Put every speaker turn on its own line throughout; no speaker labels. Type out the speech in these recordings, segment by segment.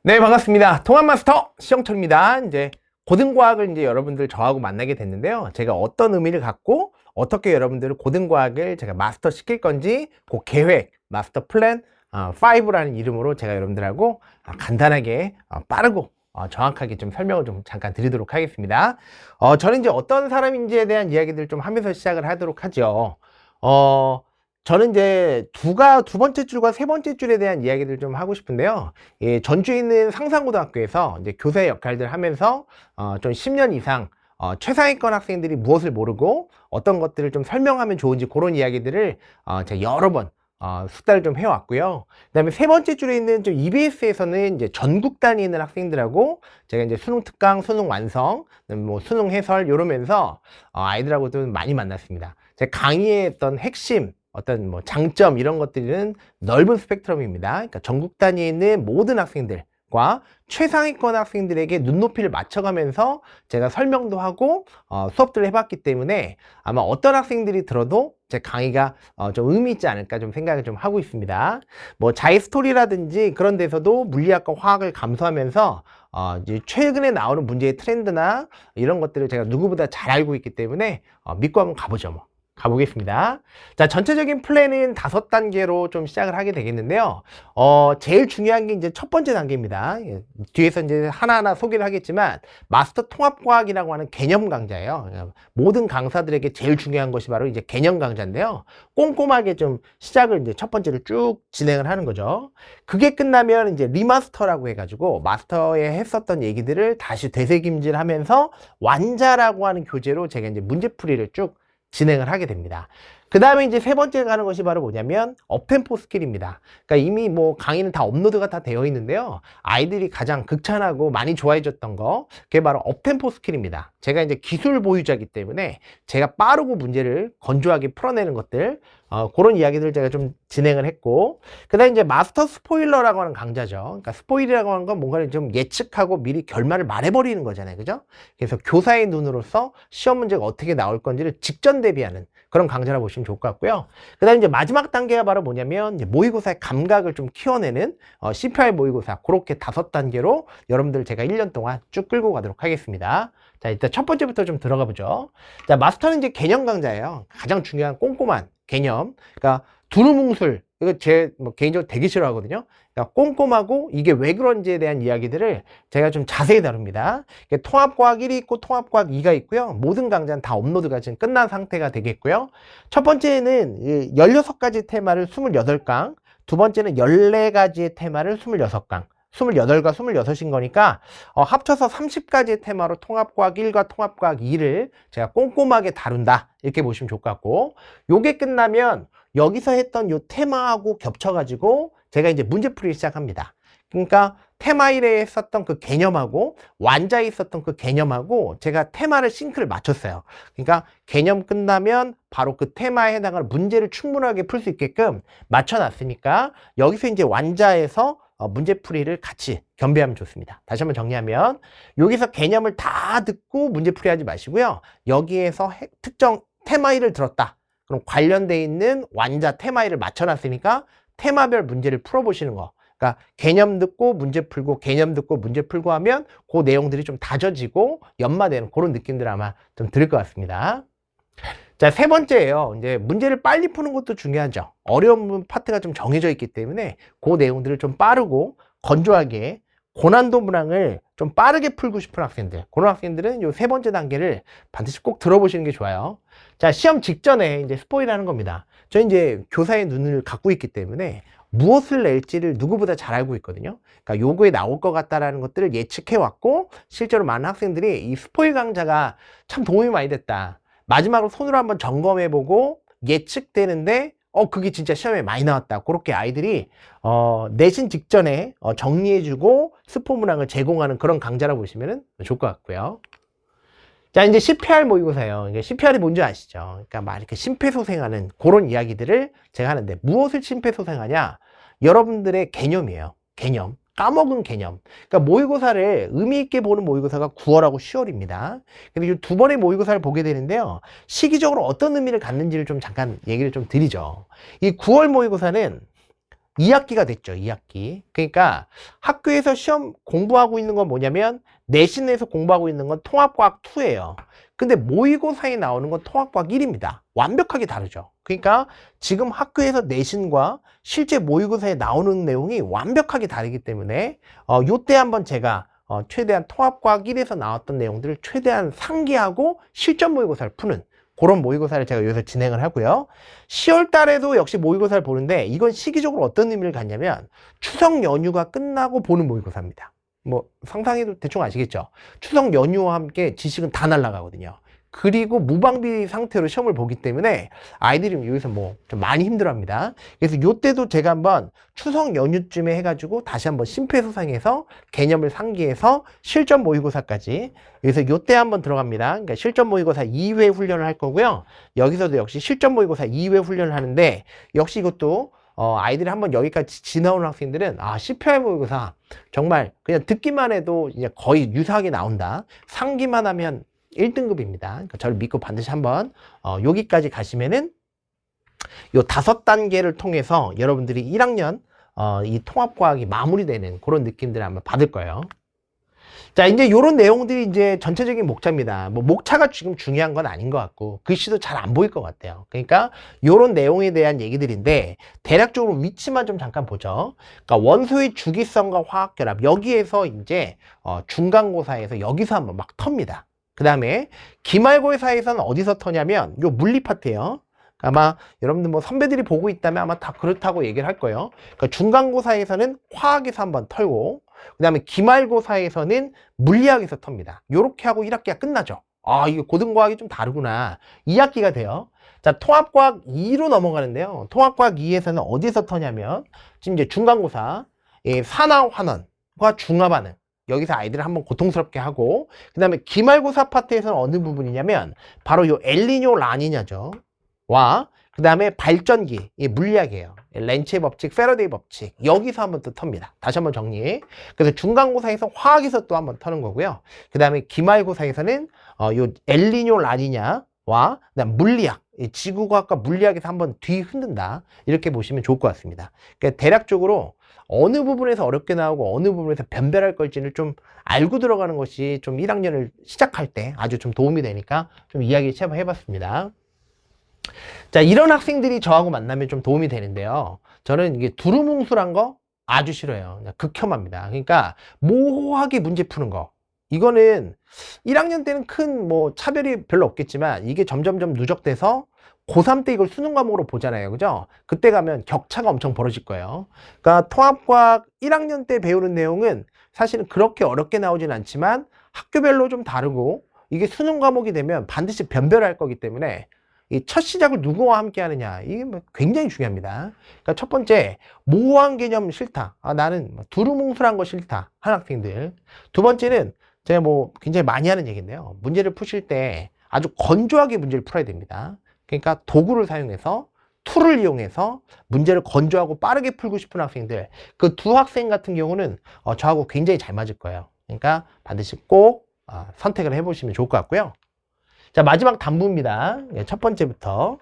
네, 반갑습니다. 통합마스터 시영철입니다. 이제 고등과학을 여러분들 저하고 만나게 됐는데요. 제가 어떤 의미를 갖고 어떻게 여러분들을 고등과학을 제가 마스터 시킬 건지 그 계획, 마스터 플랜 5라는 이름으로 제가 여러분들하고 간단하게 빠르고 정확하게 좀 설명을 좀 잠깐 드리도록 하겠습니다. 저는 이제 어떤 사람인지에 대한 이야기들 좀 하면서 시작을 하도록 하죠. 저는 이제 두 번째 줄과 세 번째 줄에 대한 이야기를 좀 하고 싶은데요. 예, 전주에 있는 상산고등학교에서 이제 교사의 역할들 하면서 좀 10년 이상 최상위권 학생들이 무엇을 모르고 어떤 것들을 좀 설명하면 좋은지 그런 이야기들을 제가 여러 번 숙달을 좀 해왔고요. 그 다음에 세 번째 줄에 있는 좀 EBS에서는 이제 전국 단위에 있는 학생들하고 제가 이제 수능 특강, 수능 완성, 뭐 수능 해설 이러면서 아이들하고도 많이 만났습니다. 제 강의의 어떤 핵심, 어떤 뭐 장점 이런 것들은 넓은 스펙트럼입니다. 그러니까 전국 단위에 있는 모든 학생들과 최상위권 학생들에게 눈높이를 맞춰가면서 제가 설명도 하고 수업들을 해봤기 때문에 아마 어떤 학생들이 들어도 제 강의가 좀 의미 있지 않을까 좀 생각을 좀 하고 있습니다. 뭐 자이 스토리라든지 그런 데서도 물리학과 화학을 감수하면서 이제 최근에 나오는 문제의 트렌드나 이런 것들을 제가 누구보다 잘 알고 있기 때문에 믿고 한번 가보죠 뭐. 가보겠습니다. 자, 전체적인 플랜은 5단계로 좀 시작을 하게 되겠는데요. 제일 중요한 게 이제 첫 번째 단계입니다. 뒤에서 이제 하나하나 소개를 하겠지만, 마스터 통합과학이라고 하는 개념 강좌예요. 모든 강사들에게 제일 중요한 것이 바로 이제 개념 강좌인데요. 꼼꼼하게 좀 시작을 이제 첫 번째로 쭉 진행을 하는 거죠. 그게 끝나면 이제 리마스터라고 해가지고, 마스터에 했었던 얘기들을 다시 되새김질 하면서 완자라고 하는 교재로 제가 이제 문제풀이를 쭉 진행을 하게 됩니다. 그 다음에 이제 세 번째 가는 것이 바로 뭐냐면 업템포 스킬입니다. 그러니까 이미 뭐 강의는 다 업로드가 다 되어 있는데요. 아이들이 가장 극찬하고 많이 좋아해 줬던 거, 그게 바로 업템포 스킬입니다. 제가 이제 기술 보유자이기 때문에 제가 빠르고 문제를 건조하게 풀어내는 것들, 그런 이야기들 제가 좀 진행을 했고, 그 다음에 이제 마스터 스포일러라고 하는 강좌죠. 그러니까 스포일이라고 하는 건 뭔가를 좀 예측하고 미리 결말을 말해버리는 거잖아요. 그죠? 그래서 교사의 눈으로서 시험 문제가 어떻게 나올 건지를 직전 대비하는 그런 강좌라고 보시면 좋을 것 같고요. 그 다음에 이제 마지막 단계가 바로 뭐냐면 이제 모의고사의 감각을 좀 키워내는 CPR 모의고사, 그렇게 5단계로 여러분들 제가 1년 동안 쭉 끌고 가도록 하겠습니다. 자, 일단 첫 번째부터 좀 들어가 보죠. 자, 마스터는 이제 개념 강좌예요. 가장 중요한 꼼꼼한 개념. 그러니까 두루뭉술, 이거 제 뭐 개인적으로 되게 싫어하거든요. 그러니까 꼼꼼하고 이게 왜 그런지에 대한 이야기들을 제가 좀 자세히 다룹니다. 통합과학 1이 있고 통합과학 2가 있고요. 모든 강좌는 다 업로드가 지금 끝난 상태가 되겠고요. 첫 번째는 16가지 테마를 28강, 두 번째는 14가지의 테마를 26강, 28과 26인 거니까 합쳐서 30가지의 테마로 통합과학 1과 통합과학 2를 제가 꼼꼼하게 다룬다, 이렇게 보시면 좋을 것 같고, 요게 끝나면 여기서 했던 요 테마하고 겹쳐가지고 제가 이제 문제풀이를 시작합니다. 그러니까 테마 1에 했었던 그 개념하고 완자에 있었던 그 개념하고 제가 테마를 싱크를 맞췄어요. 그러니까 개념 끝나면 바로 그 테마에 해당하는 문제를 충분하게 풀 수 있게끔 맞춰놨으니까 여기서 이제 완자에서 문제풀이를 같이 겸비하면 좋습니다. 다시 한번 정리하면, 여기서 개념을 다 듣고 문제풀이 하지 마시고요. 여기에서 특정 테마 1을 들었다. 그럼 관련돼 있는 완자 테마 1을 맞춰놨으니까 테마별 문제를 풀어보시는 거. 그러니까 개념 듣고 문제 풀고 개념 듣고 문제 풀고 하면 그 내용들이 좀 다져지고 연마되는 그런 느낌들 아마 좀 들을 것 같습니다. 자, 세 번째예요. 이제 문제를 빨리 푸는 것도 중요하죠. 어려운 파트가 좀 정해져 있기 때문에 그 내용들을 좀 빠르고 건조하게 고난도 문항을 좀 빠르게 풀고 싶은 학생들, 그런 학생들은 요 세 번째 단계를 반드시 꼭 들어보시는 게 좋아요. 자, 시험 직전에 이제 스포일하는 겁니다. 저 이제 교사의 눈을 갖고 있기 때문에 무엇을 낼지를 누구보다 잘 알고 있거든요. 그러니까 요거에 나올 것 같다라는 것들을 예측해 왔고, 실제로 많은 학생들이 이 스포일 강좌가 참 도움이 많이 됐다, 마지막으로 손으로 한번 점검해보고 예측되는데 그게 진짜 시험에 많이 나왔다, 그렇게 아이들이 내신 직전에 정리해주고 스포 문항을 제공하는 그런 강좌라고 보시면 좋을 것 같고요. 자, 이제 CPR 모의고사예요. 이게 CPR이 뭔지 아시죠? 그러니까 막 이렇게 심폐소생하는 그런 이야기들을 제가 하는데, 무엇을 심폐소생하냐? 여러분들의 개념이에요. 개념. 까먹은 개념. 그러니까 모의고사를 의미 있게 보는 모의고사가 9월하고 10월입니다. 근데 이 두 번의 모의고사를 보게 되는데요. 시기적으로 어떤 의미를 갖는지를 좀 잠깐 얘기를 좀 드리죠. 이 9월 모의고사는 2학기가 됐죠. 2학기. 그러니까 학교에서 시험 공부하고 있는 건 뭐냐면 내신에서 공부하고 있는 건 통합과학 2예요. 근데 모의고사에 나오는 건 통합과학 1입니다. 완벽하게 다르죠. 그러니까 지금 학교에서 내신과 실제 모의고사에 나오는 내용이 완벽하게 다르기 때문에 요때 한번 제가 최대한 통합과학 1에서 나왔던 내용들을 최대한 상기하고 실전 모의고사를 푸는 그런 모의고사를 제가 여기서 진행을 하고요. 10월 달에도 역시 모의고사를 보는데 이건 시기적으로 어떤 의미를 갖냐면 추석 연휴가 끝나고 보는 모의고사입니다. 뭐 상상해도 대충 아시겠죠? 추석 연휴와 함께 지식은 다 날아가거든요. 그리고 무방비 상태로 시험을 보기 때문에 아이들이 여기서 뭐 좀 많이 힘들어합니다. 그래서 요때도 제가 한번 추석 연휴쯤에 해가지고 다시 한번 심폐소생해서 개념을 상기해서 실전 모의고사까지 여기서 요때 한번 들어갑니다. 그러니까 실전 모의고사 2회 훈련을 할 거고요. 여기서도 역시 실전 모의고사 2회 훈련을 하는데 역시 이것도 아이들이 한번 여기까지 지나오는 학생들은 CPR 모의고사 정말 그냥 듣기만 해도 이제 거의 유사하게 나온다. 상기만 하면 1등급입니다. 그러니까 저를 믿고 반드시 한번 여기까지 가시면은 요 5단계를 통해서 여러분들이 1학년 이 통합과학이 마무리되는 그런 느낌들을 아마 받을 거예요. 자, 이제 요런 내용들이 이제 전체적인 목차입니다. 뭐 목차가 지금 중요한 건 아닌 것 같고 글씨도 잘 안 보일 것 같아요. 그러니까 요런 내용에 대한 얘기들인데 대략적으로 위치만 좀 잠깐 보죠. 그러니까 원소의 주기성과 화학결합 여기에서 이제 중간고사에서 여기서 한번 막 텁니다. 그 다음에 기말고사에서는 어디서 터냐면 요 물리 파트예요. 아마 여러분들 뭐 선배들이 보고 있다면 아마 다 그렇다고 얘기를 할 거예요. 그러니까 중간고사에서는 화학에서 한번 털고 그 다음에 기말고사에서는 물리학에서 텁니다. 요렇게 하고 1학기가 끝나죠. 이게 고등과학이 좀 다르구나. 2학기가 돼요. 자, 통합과학 2로 넘어가는데요. 통합과학 2에서는 어디서 터냐면 지금 이제 중간고사 산화환원과 중화반응 여기서 아이들을 한번 고통스럽게 하고 그 다음에 기말고사 파트에서는 어느 부분이냐면 바로 요 엘니뇨 라니냐죠. 와 그 다음에 발전기 물리학이에요. 렌츠의 법칙, 패러데이 법칙 여기서 한번 또 텁니다. 다시 한번 정리. 그래서 중간고사에서 화학에서 또 한번 터는 거고요. 그 다음에 기말고사에서는 요 엘니뇨 라니냐와 그다음 물리학 지구과학과 물리학에서 한번 뒤 흔든다 이렇게 보시면 좋을 것 같습니다. 그러니까 대략적으로 어느 부분에서 어렵게 나오고 어느 부분에서 변별할 걸지를 좀 알고 들어가는 것이 좀 1학년을 시작할 때 아주 좀 도움이 되니까 좀 이야기 해봤습니다. 자, 이런 학생들이 저하고 만나면 좀 도움이 되는데요. 저는 이게 두루뭉술한 거 아주 싫어요. 극혐합니다. 그러니까 모호하게 문제 푸는 거. 이거는 1학년 때는 큰 뭐 차별이 별로 없겠지만 이게 점점점 누적돼서 고3 때 이걸 수능 과목으로 보잖아요. 그죠? 그때 가면 격차가 엄청 벌어질 거예요. 그러니까 통합과학 1학년 때 배우는 내용은 사실은 그렇게 어렵게 나오진 않지만 학교별로 좀 다르고 이게 수능 과목이 되면 반드시 변별할 거기 때문에 이 첫 시작을 누구와 함께 하느냐 이게 굉장히 중요합니다. 그러니까 첫 번째 모호한 개념 싫다. 나는 두루뭉술한 거 싫다. 한 학생들. 두 번째는 제가 뭐 굉장히 많이 하는 얘기인데요. 문제를 푸실 때 아주 건조하게 문제를 풀어야 됩니다. 그러니까 도구를 사용해서 툴을 이용해서 문제를 건조하고 빠르게 풀고 싶은 학생들 그 두 학생 같은 경우는 저하고 굉장히 잘 맞을 거예요. 그러니까 반드시 꼭 선택을 해보시면 좋을 것 같고요. 자, 마지막 단부입니다. 첫 번째부터.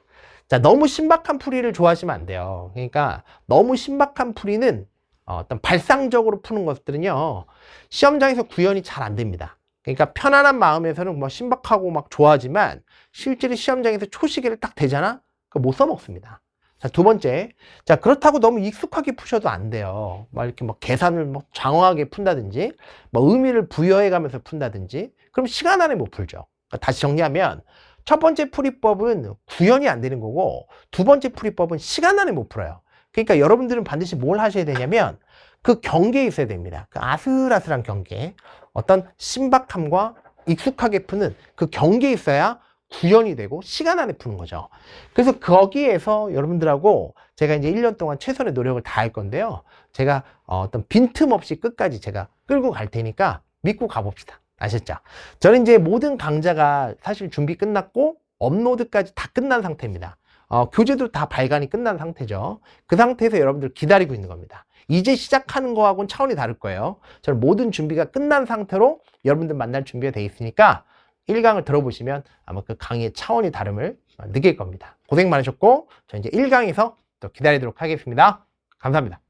자, 너무 신박한 풀이를 좋아하시면 안 돼요. 그러니까 너무 신박한 풀이는 어떤 발상적으로 푸는 것들은요 시험장에서 구현이 잘 안 됩니다. 그러니까 편안한 마음에서는 뭐 신박하고 막 좋아하지만 실제로 시험장에서 초시계를 딱 대잖아? 그거 못 써먹습니다. 자, 두 번째. 자, 그렇다고 너무 익숙하게 푸셔도 안 돼요. 막 이렇게 뭐 계산을 뭐 장황하게 푼다든지 뭐 의미를 부여해 가면서 푼다든지 그럼 시간 안에 못 풀죠. 그러니까 다시 정리하면 첫 번째 풀이법은 구현이 안 되는 거고 두 번째 풀이법은 시간 안에 못 풀어요. 그러니까 여러분들은 반드시 뭘 하셔야 되냐면 그 경계에 있어야 됩니다. 그 아슬아슬한 경계. 어떤 신박함과 익숙하게 푸는 그 경계에 있어야 구현이 되고 시간 안에 푸는 거죠. 그래서 거기에서 여러분들하고 제가 이제 1년 동안 최선의 노력을 다할 건데요. 제가 어떤 빈틈없이 끝까지 제가 끌고 갈 테니까 믿고 가봅시다. 아셨죠? 저는 이제 모든 강좌가 사실 준비 끝났고 업로드까지 다 끝난 상태입니다. 교재도 다 발간이 끝난 상태죠. 그 상태에서 여러분들 기다리고 있는 겁니다. 이제 시작하는 거하고는 차원이 다를 거예요. 저는 모든 준비가 끝난 상태로 여러분들 만날 준비가 돼 있으니까 1강을 들어보시면 아마 그 강의의 차원이 다름을 느낄 겁니다. 고생 많으셨고 저 이제 1강에서 또 기다리도록 하겠습니다. 감사합니다.